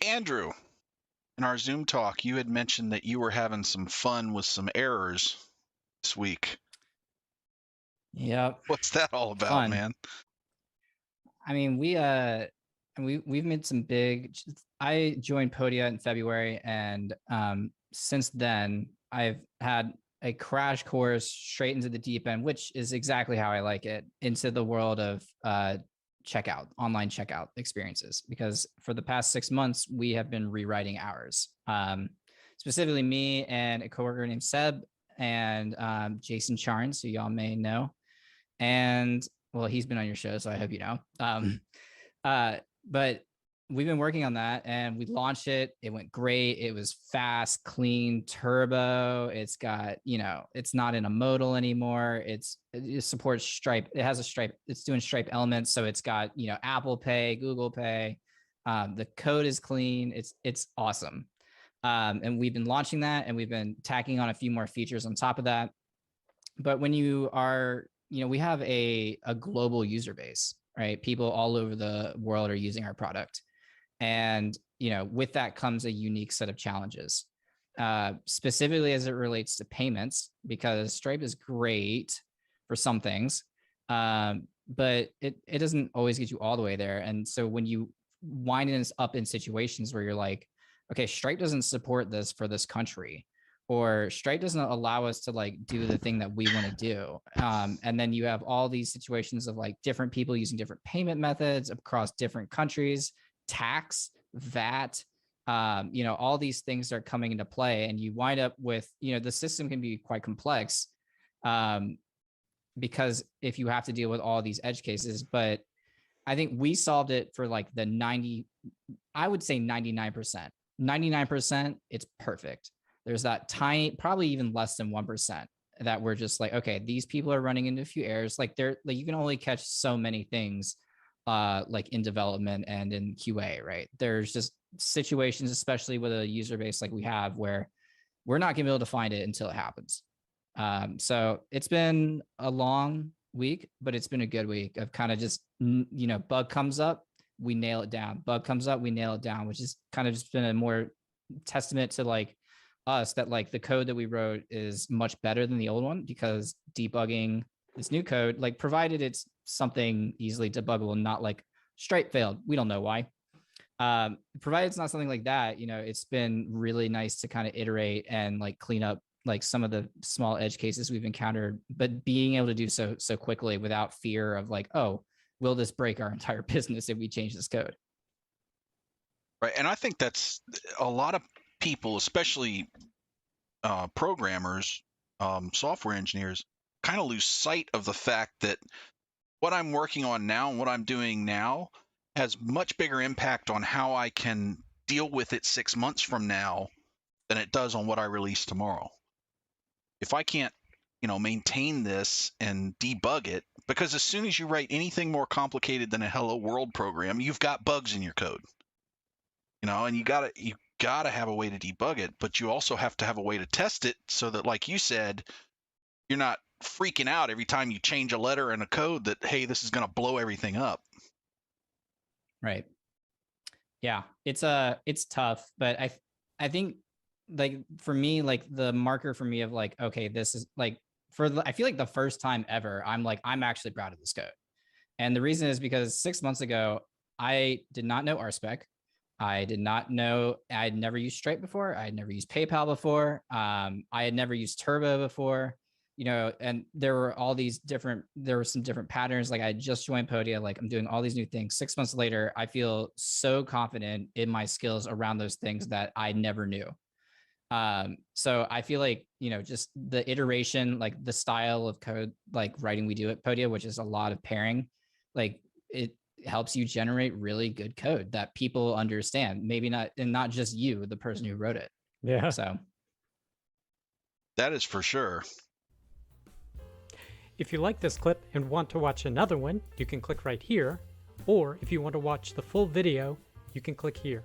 Andrew, in our Zoom talk, you had mentioned that you were having some fun with some errors this week. Yep. What's that all about, Fun. man? I mean, we've made some big. I joined Podia in February, and since then I've had a crash course straight into the deep end, which is exactly how I like it, into the world of online checkout experiences. Because for the past 6 months, we have been rewriting ours. Specifically, me and a coworker named Seb and Jason Charns, who y'all may know, and well, he's been on your show, so I hope you know. But we've been working on that, and we launched it. It went great. It was fast, clean, turbo. It's got, it's not in a modal anymore. It supports Stripe. It has a Stripe. It's doing Stripe elements, so it's got Apple Pay, Google Pay. The code is clean. It's awesome. And we've been launching that, and we've been tacking on a few more features on top of that. But when you are we have a global user base, right? People all over the world are using our product. And, with that comes a unique set of challenges, specifically as it relates to payments, because Stripe is great for some things, but it doesn't always get you all the way there. And so when you wind this up in situations where you're like, okay, Stripe doesn't support this for this country, or Stripe doesn't allow us to do the thing that we want to do. And then you have all these situations of different people using different payment methods across different countries, tax, VAT, all these things are coming into play, and you wind up with, the system can be quite complex, because if you have to deal with all these edge cases. But I think we solved it for I would say 99%. 99%, it's perfect. There's that tiny, probably even less than 1%, that we're just okay, these people are running into a few errors. You can only catch so many things, in development and in QA, right? There's just situations, especially with a user base like we have, where we're not gonna be able to find it until it happens. So it's been a long week, but it's been a good week of kind of just, bug comes up, we nail it down. Bug comes up, we nail it down, which is kind of just been a more testament to us that the code that we wrote is much better than the old one, because debugging this new code, provided it's something easily debuggable, not Stripe failed, we don't know why, provided it's not something like that, it's been really nice to kind of iterate and clean up some of the small edge cases we've encountered, but being able to do so quickly without fear of oh, will this break our entire business if we change this code? Right. And I think that's a lot of people, especially programmers, software engineers, kind of lose sight of the fact that what I'm working on now and what I'm doing now has much bigger impact on how I can deal with it 6 months from now than it does on what I release tomorrow. If I can't, maintain this and debug it, because as soon as you write anything more complicated than a hello world program, you've got bugs in your code. And you gotta have a way to debug it, but you also have to have a way to test it so that, like you said, you're not freaking out every time you change a letter in a code that, hey, this is going to blow everything up. Right. Yeah, it's tough, but I think for me, the marker for me of okay, this is I feel like the first time ever, I'm actually proud of this code. And the reason is because 6 months ago, I did not know RSpec. I did not know, I had never used Stripe before. I had never used PayPal before. I had never used Turbo before, and there were some different patterns. I just joined Podia, I'm doing all these new things. 6 months later, I feel so confident in my skills around those things that I never knew. So I feel just the iteration, the style of code, writing we do at Podia, which is a lot of pairing, it helps you generate really good code that people understand, maybe not, and not just you, the person who wrote it. Yeah. So that is for sure. If you like this clip and want to watch another one, you can click right here. Or if you want to watch the full video, you can click here.